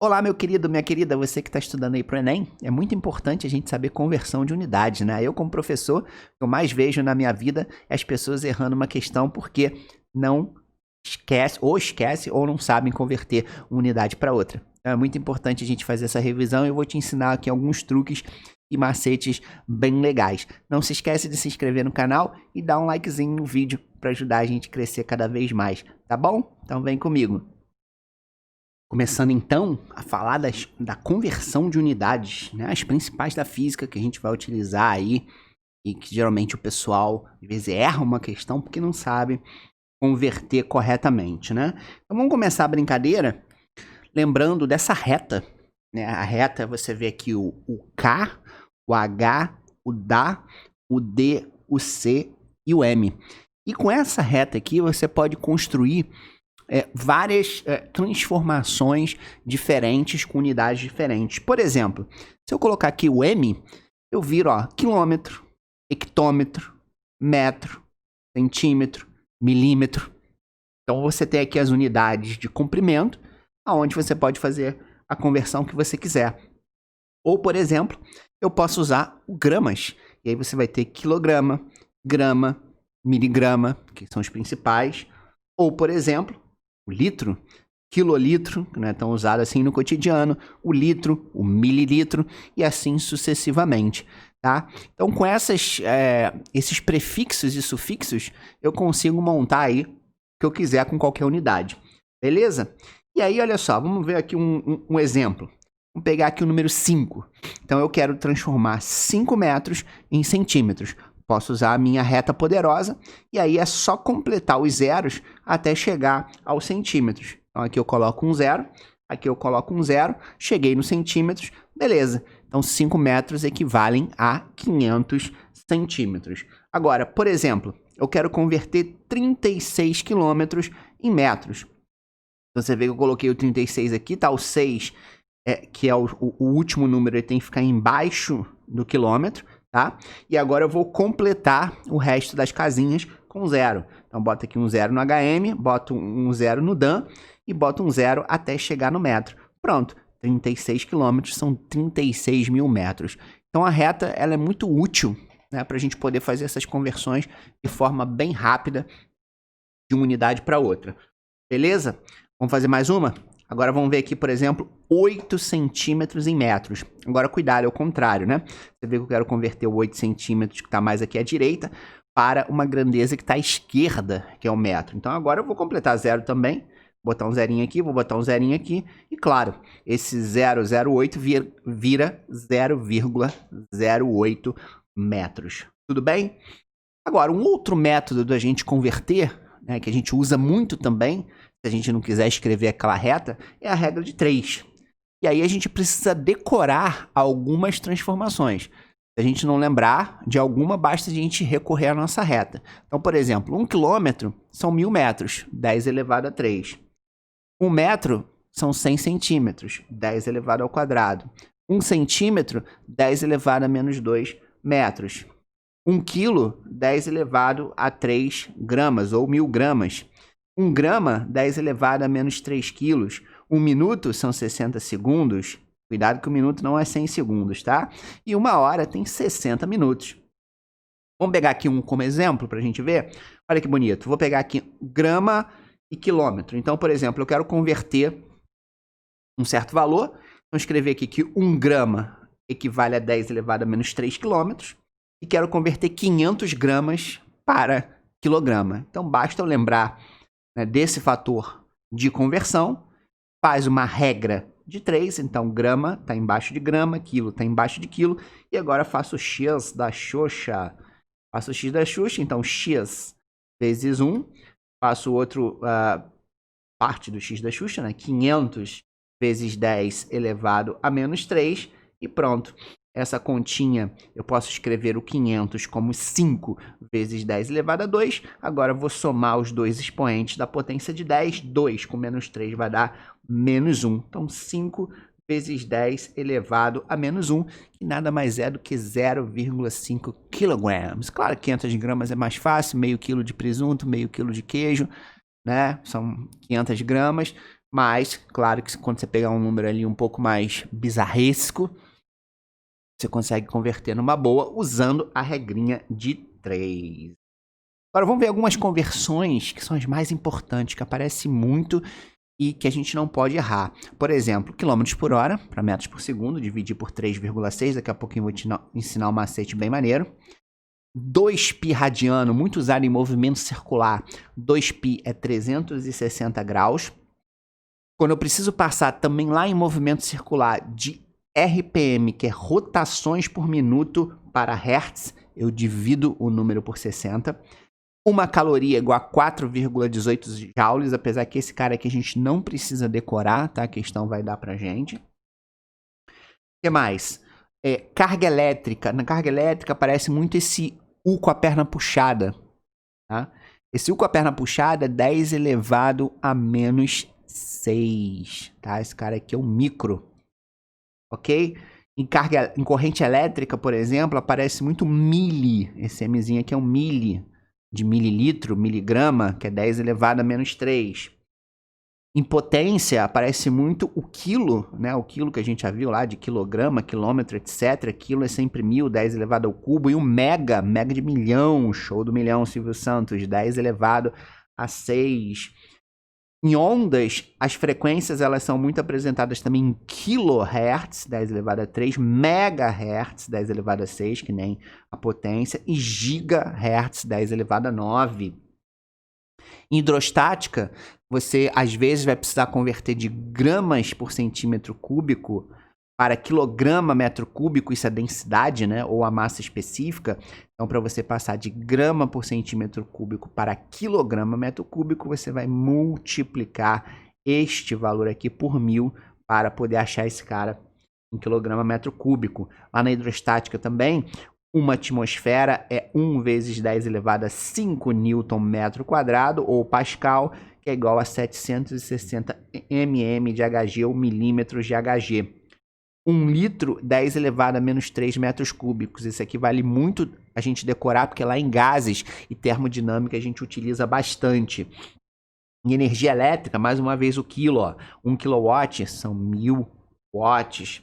Olá, meu querido, minha querida, você que está estudando aí para o Enem, é muito importante a gente saber conversão de unidades, né? Eu, como professor, o que eu mais vejo na minha vida é as pessoas errando uma questão porque não esquece ou não sabem converter uma unidade para outra. Então é muito importante a gente fazer essa revisão e eu vou te ensinar aqui alguns truques e macetes bem legais. Não se esquece de se inscrever no canal e dar um likezinho no vídeo para ajudar a gente a crescer cada vez mais, tá bom? Então vem comigo. Começando então a falar da conversão de unidades, né? As principais da física que a gente vai utilizar aí e que geralmente o pessoal às vezes erra uma questão porque não sabe converter corretamente, né? Então vamos começar a brincadeira lembrando dessa reta, né? A reta, você vê aqui o K, o H, o DA, o D, o C e o M. E com essa reta aqui você pode construir várias transformações diferentes com unidades diferentes. Por exemplo, se eu colocar aqui o M, eu viro quilômetro, hectômetro, metro, centímetro, milímetro. Então você tem aqui as unidades de comprimento, aonde você pode fazer a conversão que você quiser. Ou, por exemplo, eu posso usar o gramas. E aí você vai ter quilograma, grama, miligrama, que são os principais. Ou, por exemplo, o litro, quilolitro, que não é tão usado assim no cotidiano, o litro, o mililitro e assim sucessivamente, tá? Então, com esses prefixos e sufixos, eu consigo montar aí o que eu quiser com qualquer unidade, beleza? E aí, olha só, vamos ver aqui um exemplo. Vamos pegar aqui o número 5. Então, eu quero transformar 5 metros em centímetros. Posso usar a minha reta poderosa e aí é só completar os zeros até chegar aos centímetros. Então aqui eu coloco um zero, aqui eu coloco um zero, cheguei nos centímetros, beleza. Então 5 metros equivalem a 500 centímetros. Agora, por exemplo, eu quero converter 36 quilômetros em metros. Então você vê que eu coloquei o 36 aqui, tá? O 6, que é o último número, ele tem que ficar embaixo do quilômetro. Tá? E agora eu vou completar o resto das casinhas com zero. Então, bota aqui um zero no HM, boto um zero no DAN e boto um zero até chegar no metro. Pronto, 36 quilômetros são 36 mil metros. Então, a reta ela é muito útil, né, para a gente poder fazer essas conversões de forma bem rápida de uma unidade para outra. Beleza? Vamos fazer mais uma? Agora vamos ver aqui, por exemplo, 8 centímetros em metros. Agora, cuidado, é o contrário, né? Você vê que eu quero converter o 8 centímetros, que está mais aqui à direita, para uma grandeza que está à esquerda, que é o metro. Então, agora eu vou completar zero também. Vou botar um zerinho aqui, vou botar um zerinho aqui. E, claro, esse 008 vira 0,08 metros. Tudo bem? Agora, um outro método da gente converter, né, que a gente usa muito também, se a gente não quiser escrever aquela reta, é a regra de 3. E aí a gente precisa decorar algumas transformações. Se a gente não lembrar de alguma, basta a gente recorrer à nossa reta. Então, por exemplo, 1 quilômetro são 1000 metros, 10 elevado a 3. 1 metro são 100 centímetros, 10 elevado ao quadrado. 1 centímetro, 10 elevado a menos 2 metros. 1 quilo, 10 elevado a 3 gramas, ou 1000 gramas. 1 grama, 10 elevado a menos 3 quilos. 1 minuto são 60 segundos. Cuidado que o minuto não é 100 segundos, tá? E 1 hora tem 60 minutos. Vamos pegar aqui um como exemplo para a gente ver? Olha que bonito. Vou pegar aqui grama e quilômetro. Então, por exemplo, eu quero converter um certo valor. Então, escrever aqui que 1 grama equivale a 10 elevado a menos 3 quilômetros. E quero converter 500 gramas para quilograma. Então, basta eu lembrar desse fator de conversão, faz uma regra de 3, então grama está embaixo de grama, quilo está embaixo de quilo, e agora faço o x da Xuxa. Faço o x da Xuxa, então x vezes 1, faço outro parte do x da Xuxa, né? 500 vezes 10 elevado a menos 3, e pronto. Essa continha, eu posso escrever o 500 como 5 vezes 10 elevado a 2. Agora, eu vou somar os dois expoentes da potência de 10. 2 com menos 3 vai dar menos 1. Então, 5 vezes 10 elevado a menos 1, que nada mais é do que 0,5 kg. Claro, 500 gramas é mais fácil, meio quilo de presunto, meio quilo de queijo, né? São 500 gramas. Mas, claro que quando você pegar um número ali um pouco mais bizarresco, você consegue converter numa boa usando a regrinha de 3. Agora vamos ver algumas conversões que são as mais importantes, que aparecem muito e que a gente não pode errar. Por exemplo, quilômetros por hora para metros por segundo, dividir por 3,6. Daqui a pouquinho eu vou te ensinar um macete bem maneiro. 2π radiano, muito usado em movimento circular. 2π é 360 graus. Quando eu preciso passar também lá em movimento circular de RPM, que é rotações por minuto, para Hertz, eu divido o número por 60. Uma caloria igual a 4,18 joules, apesar que esse cara aqui a gente não precisa decorar, tá? A questão vai dar pra gente. O que mais? Carga elétrica. Na carga elétrica aparece muito esse U com a perna puxada, tá? Esse U com a perna puxada é 10 elevado a menos 6, tá? Esse cara aqui é o micro, ok? Em corrente elétrica, por exemplo, aparece muito mili. Esse Mzinho aqui é um mili, de mililitro, miligrama, que é 10 elevado a menos 3. Em potência, aparece muito o quilo, né? O quilo que a gente já viu lá, de quilograma, quilômetro, etc. Quilo é sempre 1000, 10 elevado ao cubo. E o mega de milhão, show do milhão, Silvio Santos, 10 elevado a 6. Em ondas, as frequências elas são muito apresentadas também em kHz, 10 elevado a 3, megahertz, 10 elevado a 6, que nem a potência, e gigahertz, 10 elevado a 9. Em hidrostática, você às vezes vai precisar converter de gramas por centímetro cúbico para quilograma metro cúbico, isso é densidade, né, ou a massa específica. Então, para você passar de grama por centímetro cúbico para quilograma metro cúbico, você vai multiplicar este valor aqui por 1000 para poder achar esse cara em quilograma metro cúbico. Lá na hidrostática também, uma atmosfera é 1 vezes 10 elevado a 5 newton metro quadrado, ou pascal, que é igual a 760 mm de Hg ou milímetros de Hg. 1 litro, 10 elevado a menos 3 metros cúbicos. Isso aqui vale muito a gente decorar, porque lá em gases e termodinâmica a gente utiliza bastante. Em energia elétrica, mais uma vez o quilo, ó. 1 kW são 1000 watts.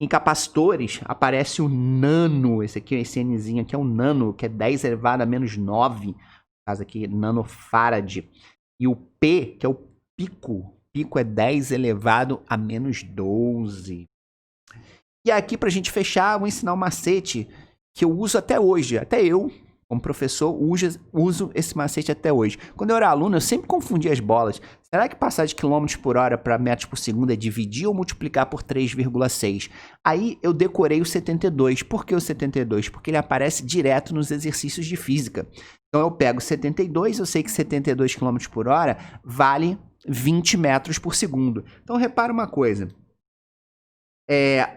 Em capacitores, aparece o nano. Esse aqui, esse Nzinho aqui é um nano, que é 10 elevado a menos 9. No caso aqui, nanofarad. E o P, que é o pico. Pico é 10 elevado a menos 12. E aqui, para a gente fechar, eu vou ensinar um macete que eu uso até hoje. Até eu, como professor, uso esse macete até hoje. Quando eu era aluno, eu sempre confundia as bolas. Será que passar de quilômetros por hora para metros por segundo é dividir ou multiplicar por 3,6? Aí eu decorei o 72. Por que o 72? Porque ele aparece direto nos exercícios de física. Então eu pego 72, eu sei que 72 km por hora vale 20 metros por segundo. Então repara uma coisa.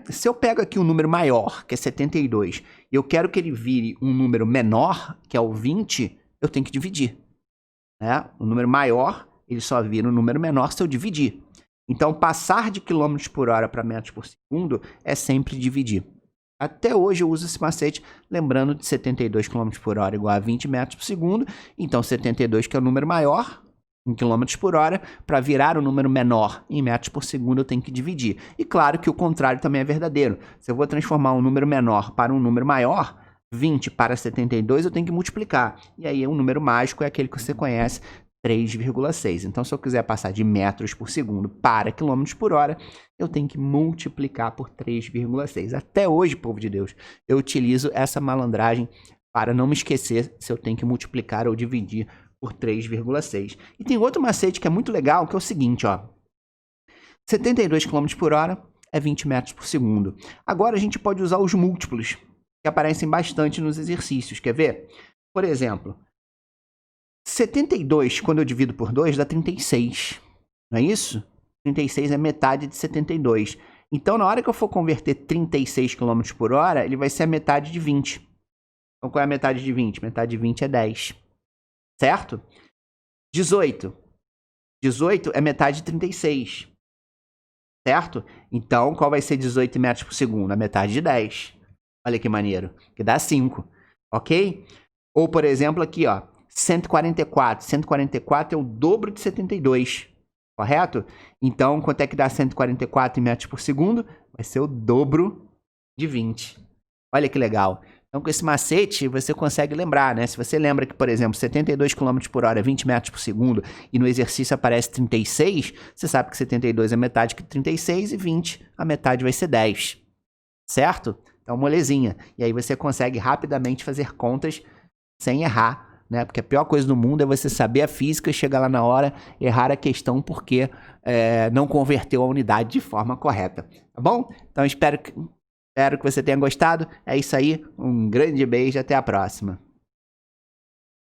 Se eu pego aqui um número maior, que é 72, e eu quero que ele vire um número menor, que é o 20, eu tenho que dividir. Né? O número maior, ele só vira um número menor se eu dividir. Então, passar de quilômetros por hora para metros por segundo é sempre dividir. Até hoje eu uso esse macete, lembrando de 72 km por hora igual a 20 metros por segundo. Então, 72, que é o número maior, em quilômetros por hora, para virar o número menor em metros por segundo, eu tenho que dividir. E claro que o contrário também é verdadeiro. Se eu vou transformar um número menor para um número maior, 20 para 72, eu tenho que multiplicar. E aí o número mágico é aquele que você conhece, 3,6. Então, se eu quiser passar de metros por segundo para quilômetros por hora, eu tenho que multiplicar por 3,6. Até hoje, povo de Deus, eu utilizo essa malandragem para não me esquecer se eu tenho que multiplicar ou dividir por 3,6. E tem outro macete que é muito legal, que é o seguinte, ó. 72 km por hora é 20 metros por segundo. Agora a gente pode usar os múltiplos, que aparecem bastante nos exercícios. Quer ver? Por exemplo, 72, quando eu divido por 2, dá 36. Não é isso? 36 é metade de 72. Então, na hora que eu for converter 36 km por hora, ele vai ser a metade de 20. Então, qual é a metade de 20? Metade de 20 é 10. Certo? 18. 18 é metade de 36. Certo? Então, qual vai ser 18 metros por segundo? A metade de 10. Olha que maneiro. Que dá 5. Ok? Ou, por exemplo, aqui, ó. 144. 144 é o dobro de 72. correto? Então, quanto é que dá 144 em metros por segundo? Vai ser o dobro de 20. Olha que legal. Então, com esse macete, você consegue lembrar, né? Se você lembra que, por exemplo, 72 km por hora é 20 metros por segundo e no exercício aparece 36, você sabe que 72 é metade que 36 e 20, a metade vai ser 10. Certo? Então, molezinha. E aí você consegue rapidamente fazer contas sem errar, né? Porque a pior coisa do mundo é você saber a física, chegar lá na hora, errar a questão porque não converteu a unidade de forma correta. Tá bom? Então, espero que você tenha gostado. É isso aí. Um grande beijo. Até a próxima.